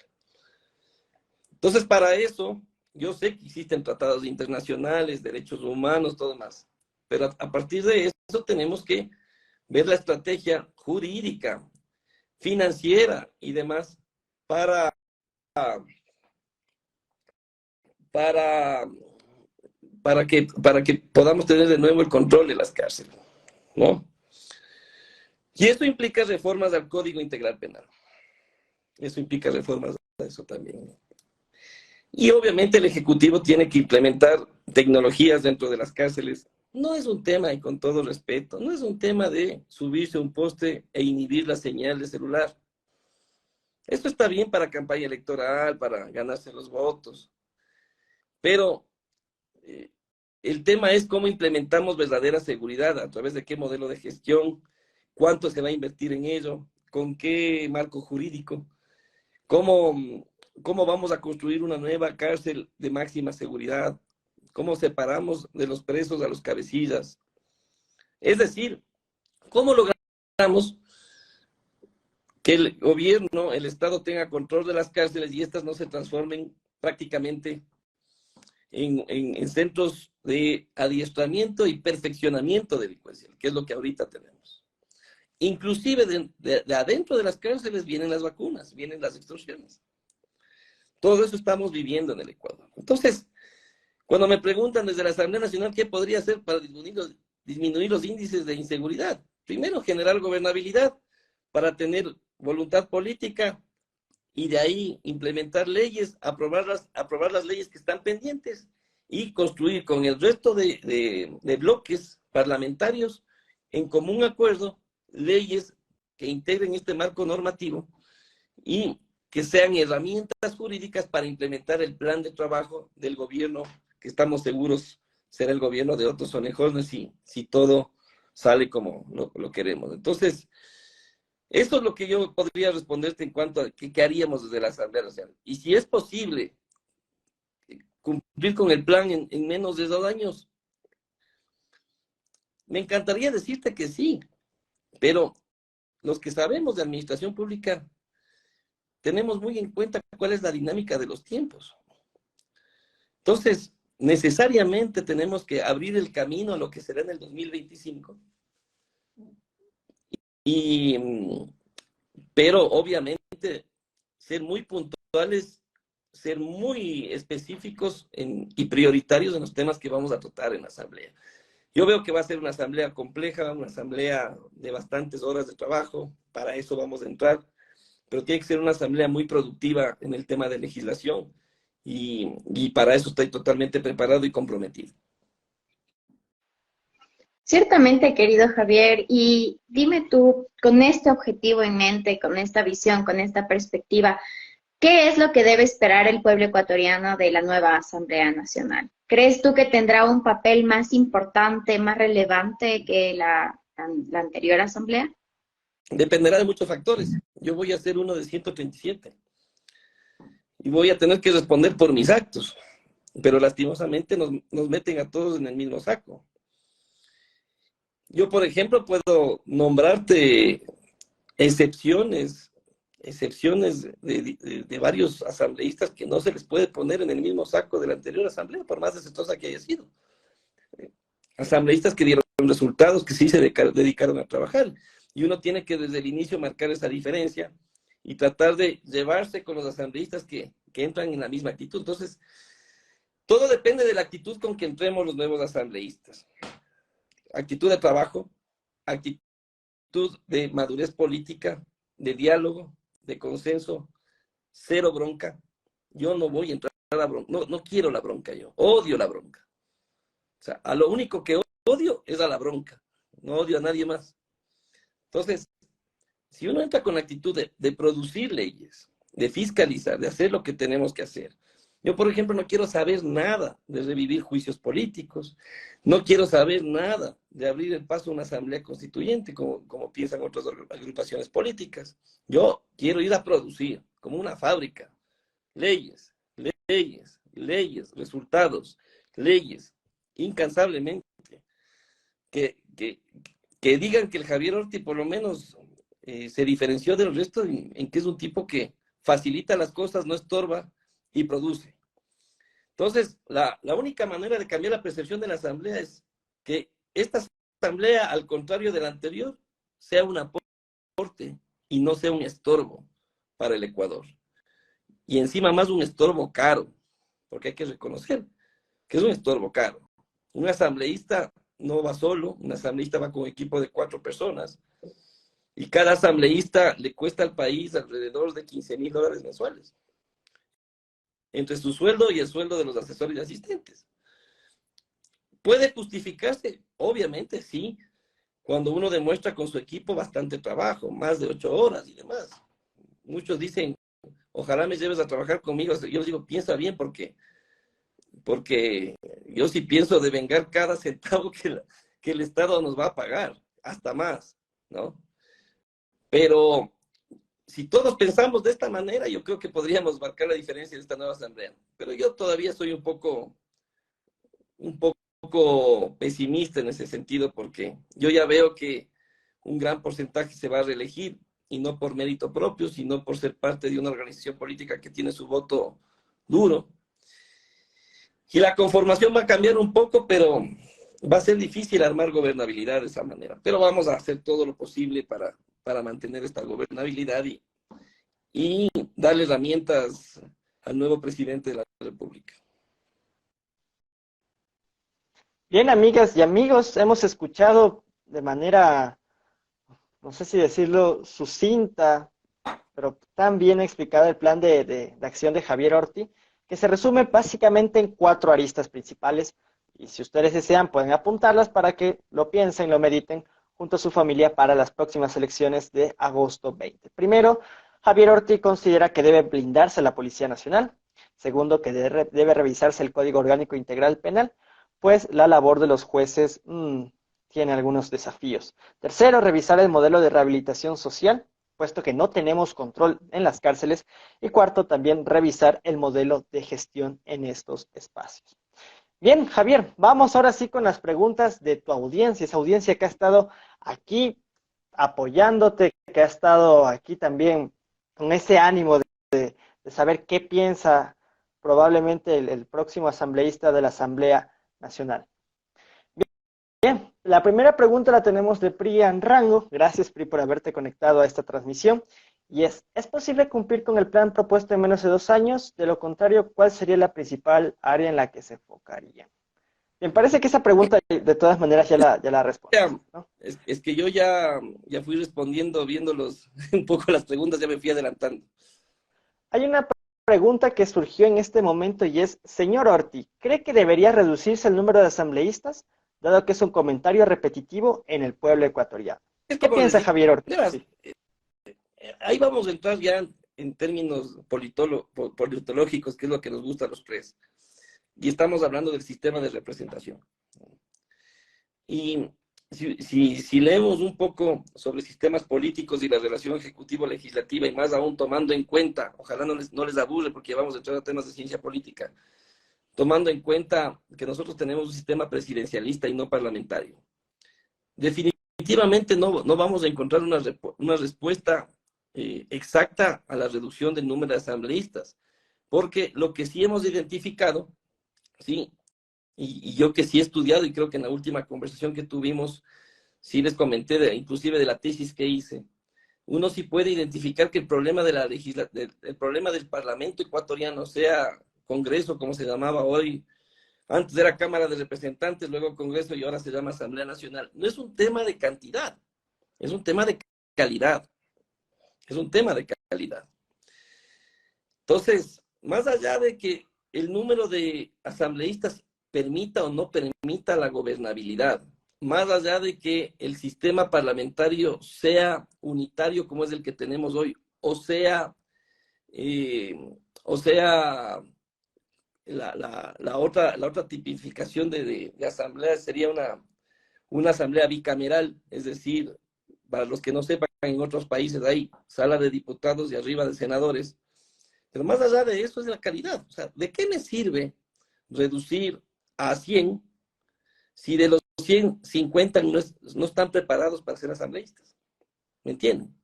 Speaker 3: Entonces, para eso, yo sé que existen tratados internacionales, derechos humanos, todo más, pero a partir de eso tenemos que ver la estrategia jurídica, financiera y demás para, para, para que podamos tener de nuevo el control de las cárceles, ¿no? Y eso implica reformas al Código Integral Penal. Eso implica reformas a eso también. Y obviamente el Ejecutivo tiene que implementar tecnologías dentro de las cárceles. No es un tema, y con todo respeto, no es un tema de subirse a un poste e inhibir la señal de celular. Esto está bien para campaña electoral, para ganarse los votos, pero el tema es cómo implementamos verdadera seguridad, a través de qué modelo de gestión, cuánto se va a invertir en ello, con qué marco jurídico, cómo vamos a construir una nueva cárcel de máxima seguridad, cómo separamos de los presos a los cabecillas. Es decir, cómo logramos que el gobierno, el Estado tenga control de las cárceles y estas no se transformen prácticamente en centros de adiestramiento y perfeccionamiento delincuencial, que es lo que ahorita tenemos. Inclusive de adentro de las cárceles vienen las vacunas, vienen las extorsiones. Todo eso estamos viviendo en el Ecuador. Entonces, cuando me preguntan desde la Asamblea Nacional qué podría hacer para disminuir los índices de inseguridad, primero generar gobernabilidad para tener voluntad política y de ahí implementar leyes, aprobar las leyes que están pendientes y construir con el resto de bloques parlamentarios en común acuerdo leyes que integren este marco normativo y que sean herramientas jurídicas para implementar el plan de trabajo del gobierno, que estamos seguros será el gobierno de Otto Sonnejones si todo sale como lo queremos. Entonces, esto es lo que yo podría responderte en cuanto a qué haríamos desde la Asamblea Nacional. Y si es posible cumplir con el plan en menos de 2 años, me encantaría decirte que sí, pero los que sabemos de administración pública tenemos muy en cuenta cuál es la dinámica de los tiempos. Entonces, necesariamente tenemos que abrir el camino a lo que será en el 2025. Pero obviamente ser muy puntuales, ser muy específicos y prioritarios en los temas que vamos a tratar en la asamblea. Yo veo que va a ser una asamblea compleja, una asamblea de bastantes horas de trabajo, para eso vamos a entrar, pero tiene que ser una asamblea muy productiva en el tema de legislación y para eso estoy totalmente preparado y comprometido.
Speaker 2: Ciertamente, querido Javier, y dime tú, con este objetivo en mente, con esta visión, con esta perspectiva, ¿qué es lo que debe esperar el pueblo ecuatoriano de la nueva Asamblea Nacional? ¿Crees tú que tendrá un papel más importante, más relevante que la anterior Asamblea?
Speaker 3: Dependerá de muchos factores. Yo voy a ser uno de 137 y voy a tener que responder por mis actos, pero lastimosamente nos meten a todos en el mismo saco. Yo, por ejemplo, puedo nombrarte excepciones de varios asambleístas que no se les puede poner en el mismo saco de la anterior asamblea, por más exitosa que haya sido. Asambleístas que dieron resultados, que sí se dedicaron a trabajar. Y uno tiene que desde el inicio marcar esa diferencia y tratar de llevarse con los asambleístas que entran en la misma actitud. Entonces, todo depende de la actitud con que entremos los nuevos asambleístas. Actitud de trabajo, actitud de madurez política, de diálogo, de consenso, cero bronca. Yo no voy a entrar a bronca, no quiero la bronca yo, odio la bronca. O sea, a lo único que odio es a la bronca, no odio a nadie más. Entonces, si uno entra con la actitud de producir leyes, de fiscalizar, de hacer lo que tenemos que hacer. Yo, por ejemplo, no quiero saber nada de revivir juicios políticos, no quiero saber nada de abrir el paso a una asamblea constituyente, como piensan otras agrupaciones políticas. Yo quiero ir a producir, como una fábrica, leyes, leyes, leyes, resultados, leyes, incansablemente, que digan que el Javier Orti por lo menos se diferenció del resto en que es un tipo que facilita las cosas, no estorba y produce. Entonces, la única manera de cambiar la percepción de la asamblea es que esta asamblea, al contrario de la anterior, sea un aporte y no sea un estorbo para el Ecuador. Y encima más un estorbo caro, porque hay que reconocer que es un estorbo caro. Un asambleísta no va solo, un asambleísta va con un equipo de 4 personas, y cada asambleísta le cuesta al país alrededor de $15,000 mensuales, entre su sueldo y el sueldo de los asesores y asistentes. ¿Puede justificarse? Obviamente sí, cuando uno demuestra con su equipo bastante trabajo, más de 8 horas y demás. Muchos dicen, ojalá me lleves a trabajar conmigo. Yo les digo, piensa bien, porque yo sí pienso de vengar cada centavo que el Estado nos va a pagar, hasta más, ¿no? Pero si todos pensamos de esta manera, yo creo que podríamos marcar la diferencia de esta nueva asamblea. Pero yo todavía soy un poco pesimista en ese sentido, porque yo ya veo que un gran porcentaje se va a reelegir, y no por mérito propio, sino por ser parte de una organización política que tiene su voto duro. Y la conformación va a cambiar un poco, pero va a ser difícil armar gobernabilidad de esa manera. Pero vamos a hacer todo lo posible para mantener esta gobernabilidad y darle herramientas al nuevo presidente de la República.
Speaker 1: Bien, amigas y amigos, hemos escuchado de manera, no sé si decirlo, sucinta, pero tan bien explicada el plan de acción de Javier Orti, que se resume básicamente en 4 aristas principales. Y si ustedes desean, pueden apuntarlas para que lo piensen, lo mediten junto a su familia para las próximas elecciones de agosto 20. Primero, Javier Orti considera que debe blindarse la Policía Nacional. Segundo, que debe revisarse el Código Orgánico Integral Penal, pues la labor de los jueces tiene algunos desafíos. Tercero, revisar el modelo de rehabilitación social, puesto que no tenemos control en las cárceles. Y cuarto, también revisar el modelo de gestión en estos espacios. Bien, Javier, vamos ahora sí con las preguntas de tu audiencia, esa audiencia que ha estado aquí apoyándote, que ha estado aquí también con ese ánimo de saber qué piensa probablemente el próximo asambleísta de la Asamblea Nacional. Bien, la primera pregunta la tenemos de Prian Rango. Gracias, Pri, por haberte conectado a esta transmisión. Y ¿es posible cumplir con el plan propuesto en menos de 2 años? De lo contrario, ¿cuál sería la principal área en la que se enfocaría? Me parece que esa pregunta, de todas maneras, ya la respondiste, ¿no?
Speaker 3: Es que yo ya fui respondiendo, viendo un poco las preguntas, ya me fui adelantando.
Speaker 1: Hay una pregunta que surgió en este momento y es, señor Orti, ¿cree que debería reducirse el número de asambleístas, dado que es un comentario repetitivo en el pueblo ecuatoriano? ¿Qué piensa Javier Orti? Sí.
Speaker 3: Ahí vamos a entrar ya en términos politológicos, que es lo que nos gusta a los 3. Y estamos hablando del sistema de representación. Y si leemos un poco sobre sistemas políticos y la relación ejecutivo-legislativa, y más aún tomando en cuenta, ojalá no les aburre porque vamos a entrar a temas de ciencia política, tomando en cuenta que nosotros tenemos un sistema presidencialista y no parlamentario. Definitivamente no vamos a encontrar una respuesta exacta a la reducción del número de asambleístas, porque lo que sí hemos identificado, sí, y yo que sí he estudiado, y creo que en la última conversación que tuvimos, sí les comenté, inclusive de la tesis que hice, uno sí puede identificar que el problema el problema del Parlamento ecuatoriano, sea Congreso, como se llamaba hoy, antes era Cámara de Representantes, luego Congreso y ahora se llama Asamblea Nacional, no es un tema de cantidad, es un tema de calidad. Es un tema de calidad. Entonces, más allá de que el número de asambleístas permita o no permita la gobernabilidad, más allá de que el sistema parlamentario sea unitario como es el que tenemos hoy, eh, o sea la otra tipificación de asamblea sería una asamblea bicameral, es decir, para los que no sepan, en otros países hay sala de diputados y arriba de senadores, pero más allá de eso es la calidad. O sea, ¿de qué me sirve reducir a 100 si de los 100, 50 no están preparados para ser asambleístas? ¿Me entienden?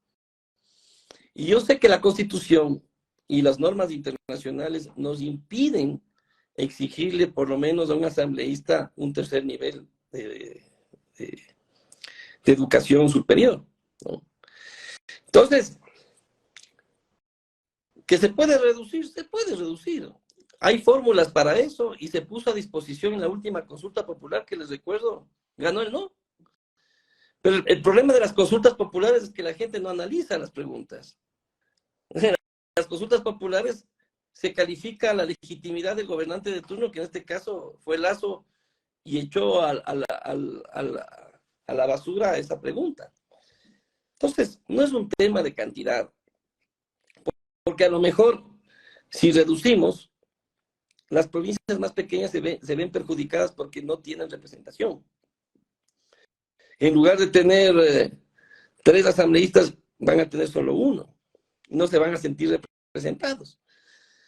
Speaker 3: Y yo sé que la Constitución y las normas internacionales nos impiden exigirle por lo menos a un asambleísta un tercer nivel de educación superior, ¿no? Entonces, ¿que se puede reducir? Se puede reducir. Hay fórmulas para eso y se puso a disposición en la última consulta popular que les recuerdo, ganó el no. Pero el problema de las consultas populares es que la gente no analiza las preguntas. Las consultas populares se califica la legitimidad del gobernante de turno, que en este caso fue Lazo, y echó a la basura esa pregunta. Entonces, no es un tema de cantidad, porque a lo mejor si reducimos, las provincias más pequeñas se ven perjudicadas porque no tienen representación. En lugar de tener 3 asambleístas, van a tener solo 1. No se van a sentir representados.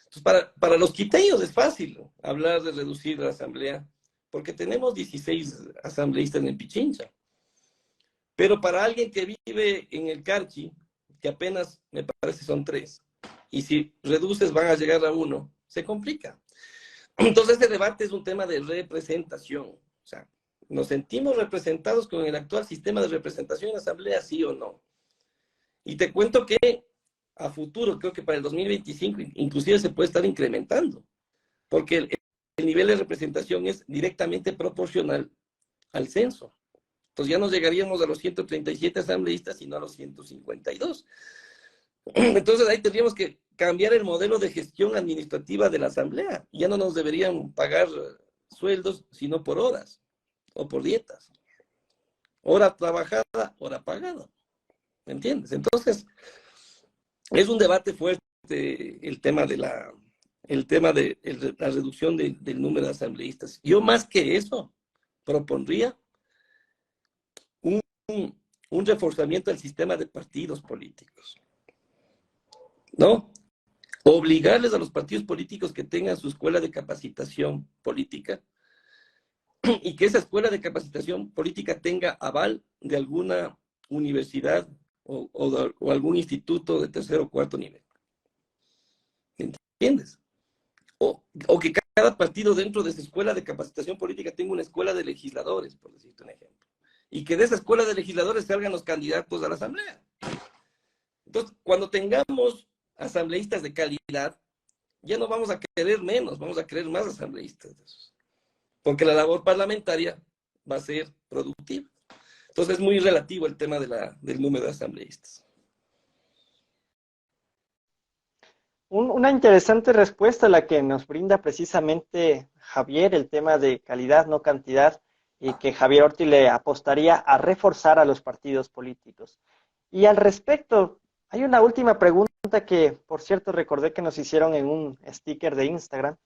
Speaker 3: Entonces, para los quiteños es fácil, ¿no?, hablar de reducir la asamblea, porque tenemos 16 asambleístas en Pichincha. Pero para alguien que vive en el Carchi, que apenas me parece son 3, y si reduces van a llegar a 1, se complica. Entonces este debate es un tema de representación. O sea, ¿nos sentimos representados con el actual sistema de representación en la asamblea, sí o no? Y te cuento que a futuro, creo que para el 2025, inclusive se puede estar incrementando, porque el nivel de representación es directamente proporcional al censo. Entonces ya no llegaríamos a los 137 asambleístas, sino a los 152. Entonces ahí tendríamos que cambiar el modelo de gestión administrativa de la asamblea. Ya no nos deberían pagar sueldos, sino por horas o por dietas. Hora trabajada, hora pagada. ¿Me entiendes? Entonces, es un debate fuerte el tema de la reducción del número de asambleístas. Yo más que eso propondría un reforzamiento del sistema de partidos políticos, ¿no? Obligarles a los partidos políticos que tengan su escuela de capacitación política y que esa escuela de capacitación política tenga aval de alguna universidad o algún instituto de tercer o cuarto nivel. ¿Entiendes? O que cada partido dentro de esa escuela de capacitación política tenga una escuela de legisladores, por decirte un ejemplo. Y que de esa escuela de legisladores salgan los candidatos a la asamblea. Entonces, cuando tengamos asambleístas de calidad, ya no vamos a querer menos, vamos a querer más asambleístas. Porque la labor parlamentaria va a ser productiva. Entonces, es muy relativo el tema del número de asambleístas.
Speaker 1: Una interesante respuesta la que nos brinda precisamente Javier, el tema de calidad, no cantidad, y que Javier Orti le apostaría a reforzar a los partidos políticos. Y al respecto, hay una última pregunta que, por cierto, recordé que nos hicieron en un sticker de Instagram,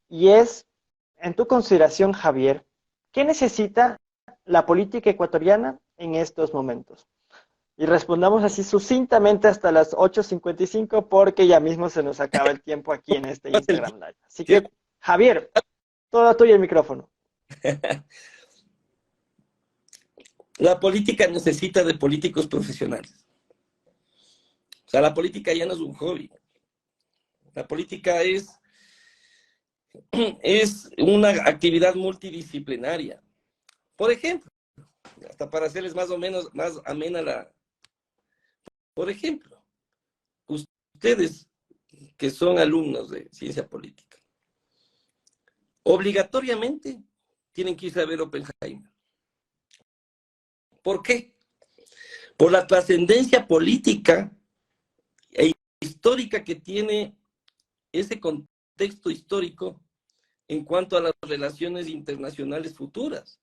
Speaker 1: y es, en tu consideración, Javier, ¿qué necesita la política ecuatoriana en estos momentos? Y respondamos así sucintamente hasta las 8:55 porque ya mismo se nos acaba el tiempo aquí en este Instagram Live. Así que, Javier, todo tuyo el micrófono.
Speaker 3: La política necesita de políticos profesionales. O sea, la política ya no es un hobby. La política es una actividad multidisciplinaria. Por ejemplo, hasta para hacerles más o menos más amena por ejemplo, ustedes que son alumnos de ciencia política, obligatoriamente tienen que irse a ver Oppenheimer. ¿Por qué? Por la trascendencia política e histórica que tiene ese contexto histórico en cuanto a las relaciones internacionales futuras,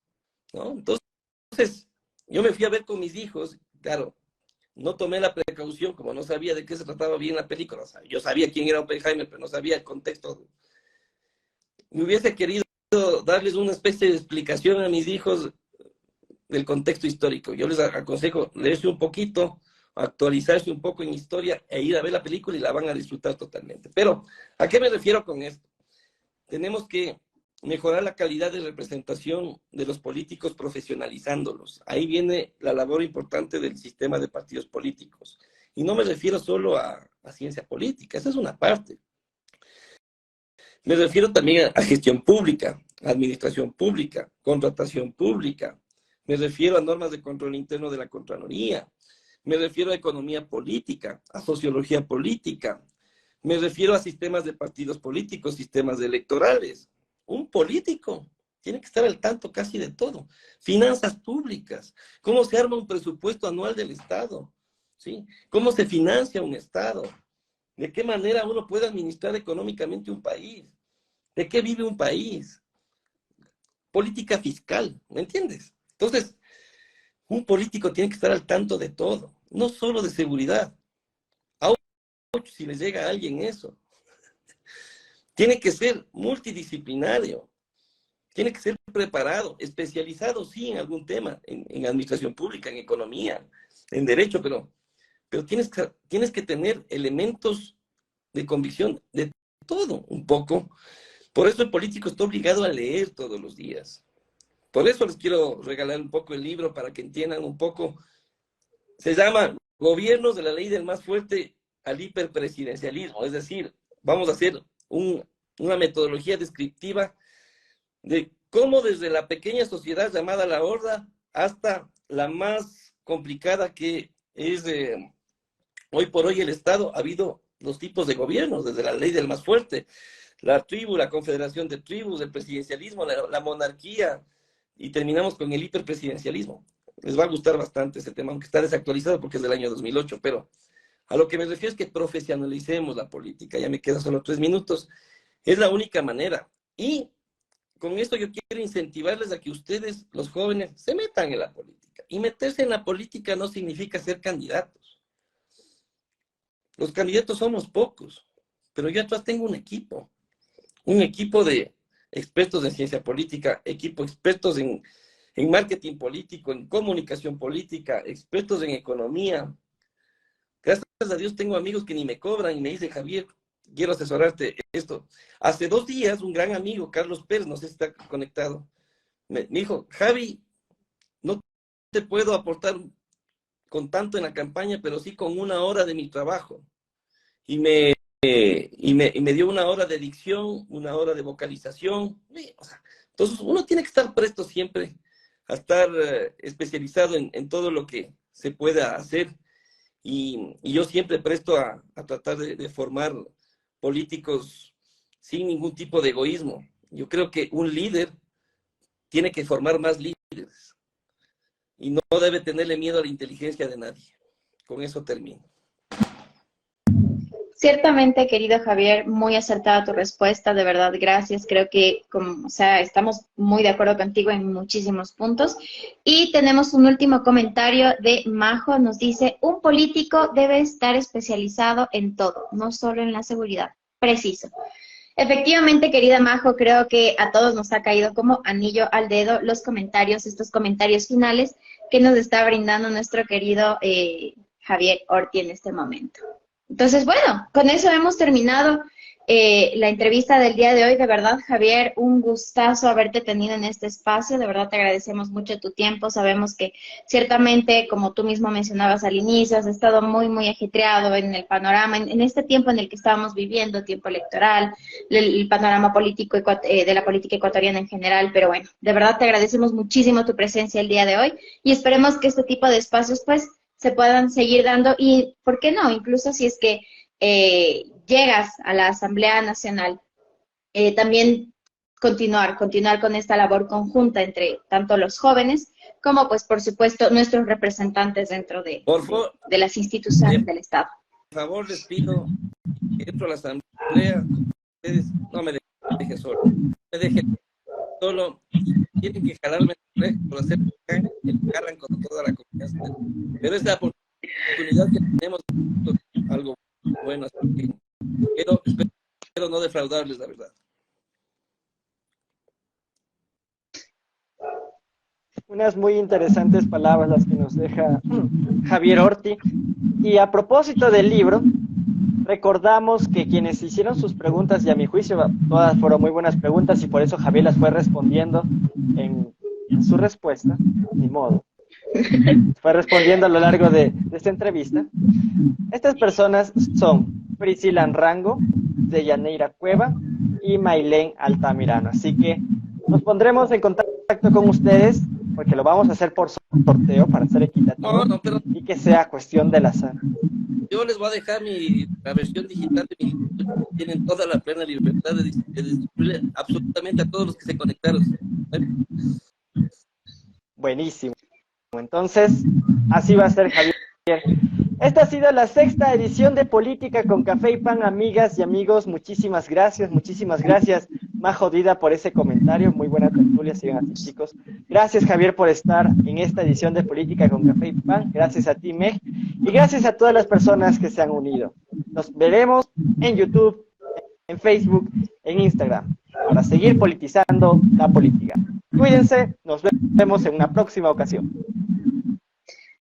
Speaker 3: ¿no? Entonces, Entonces, yo me fui a ver con mis hijos, claro, no tomé la precaución, como no sabía de qué se trataba bien la película. O sea, yo sabía quién era Oppenheimer, pero no sabía el contexto. Me hubiese querido darles una especie de explicación a mis hijos del contexto histórico. Yo les aconsejo leerse un poquito, actualizarse un poco en historia e ir a ver la película y la van a disfrutar totalmente. Pero, ¿a qué me refiero con esto? Tenemos que mejorar la calidad de representación de los políticos profesionalizándolos. Ahí viene la labor importante del sistema de partidos políticos. Y no me refiero solo a ciencia política, esa es una parte. Me refiero también a gestión pública, administración pública, contratación pública. Me refiero a normas de control interno de la Contraloría. Me refiero a economía política, a sociología política. Me refiero a sistemas de partidos políticos, sistemas electorales. Un político tiene que estar al tanto casi de todo. Finanzas públicas, cómo se arma un presupuesto anual del Estado, ¿sí? Cómo se financia un Estado, de qué manera uno puede administrar económicamente un país, de qué vive un país, política fiscal, ¿me entiendes? Entonces, un político tiene que estar al tanto de todo, no solo de seguridad. Ahora, si les llega a alguien eso, tiene que ser multidisciplinario, tiene que ser preparado, especializado, sí, en algún tema, en administración pública, en economía, en derecho, pero tienes que tener elementos de convicción de todo un poco. Por eso el político está obligado a leer todos los días. Por eso les quiero regalar un poco el libro para que entiendan un poco. Se llama Gobiernos de la Ley del Más Fuerte al Hiperpresidencialismo. Es decir, vamos a hacer una metodología descriptiva de cómo desde la pequeña sociedad llamada la horda hasta la más complicada que es hoy por hoy el Estado, ha habido los tipos de gobiernos, desde la ley del más fuerte, la tribu, la confederación de tribus, el presidencialismo, la monarquía, y terminamos con el hiperpresidencialismo. Les va a gustar bastante ese tema, aunque está desactualizado porque es del año 2008, pero a lo que me refiero es que profesionalicemos la política. Ya me quedan solo 3 minutos. Es la única manera. Y con esto yo quiero incentivarles a que ustedes, los jóvenes, se metan en la política. Y meterse en la política no significa ser candidatos. Los candidatos somos pocos, pero yo atrás tengo un equipo de expertos en ciencia política, expertos en marketing político, en comunicación política, expertos en economía. Gracias a Dios tengo amigos que ni me cobran y me dicen, Javier, quiero asesorarte esto. Hace 2 días, un gran amigo, Carlos Pérez, no sé si está conectado, me dijo, Javi, no te puedo aportar con tanto en la campaña, pero sí con 1 hora de mi trabajo. Y me dio 1 hora de dicción, 1 hora de vocalización. O sea, entonces uno tiene que estar presto siempre a estar especializado en todo lo que se pueda hacer. Y yo siempre presto a tratar de formar políticos sin ningún tipo de egoísmo. Yo creo que un líder tiene que formar más líderes y no debe tenerle miedo a la inteligencia de nadie. Con eso termino.
Speaker 2: Ciertamente, querido Javier, muy acertada tu respuesta, de verdad, gracias. Creo que, como, o sea, estamos muy de acuerdo contigo en muchísimos puntos. Y tenemos un último comentario de Majo, nos dice, un político debe estar especializado en todo, no solo en la seguridad. Preciso. Efectivamente, querida Majo, creo que a todos nos ha caído como anillo al dedo los comentarios, estos comentarios finales que nos está brindando nuestro querido Javier Orti en este momento. Entonces, bueno, con eso hemos terminado la entrevista del día de hoy. De verdad, Javier, un gustazo haberte tenido en este espacio. De verdad, te agradecemos mucho tu tiempo. Sabemos que ciertamente, como tú mismo mencionabas al inicio, has estado muy, muy ajetreado en el panorama, en este tiempo en el que estábamos viviendo, tiempo electoral, el panorama político de la política ecuatoriana en general. Pero bueno, de verdad te agradecemos muchísimo tu presencia el día de hoy y esperemos que este tipo de espacios, pues, se puedan seguir dando y, ¿por qué no? Incluso si es que llegas a la Asamblea Nacional, también continuar con esta labor conjunta entre tanto los jóvenes como, pues, por supuesto, nuestros representantes dentro de las instituciones del Estado.
Speaker 3: Por favor, les pido que entro a la Asamblea, ustedes no me dejen solo, me dejen solo tienen que jalarme el oreja por hacer me jalan con toda la confianza. Pero es la oportunidad que tenemos, algo bueno, así que espero no defraudarles, la verdad.
Speaker 1: Unas muy interesantes palabras las que nos deja Javier Orti. Y a propósito del libro, recordamos que quienes hicieron sus preguntas, y a mi juicio todas fueron muy buenas preguntas, y por eso Javier las fue respondiendo en su respuesta, ni modo. Fue respondiendo a lo largo de esta entrevista. Estas personas son Priscila Rango, Deyaneira Cueva y Mailén Altamirano. Así que nos pondremos en contacto con ustedes, porque lo vamos a hacer por sorteo para ser equitativo y que sea cuestión del azar.
Speaker 3: Yo les voy a dejar la versión digital de mi libro. Tienen toda la plena libertad de distribuir absolutamente a todos los que se conectaron.
Speaker 1: Buenísimo. Entonces, así va a ser, Javier. Esta ha sido la 6ª edición de Política con Café y Pan, amigas y amigos. Muchísimas gracias, Majo Dida, por ese comentario. Muy buena tertulia, sigan así, chicos. Gracias, Javier, por estar en esta edición de Política con Café y Pan. Gracias a ti, Meg. Y gracias a todas las personas que se han unido. Nos veremos en YouTube, en Facebook, en Instagram, para seguir politizando la política. Cuídense, nos vemos en una próxima ocasión.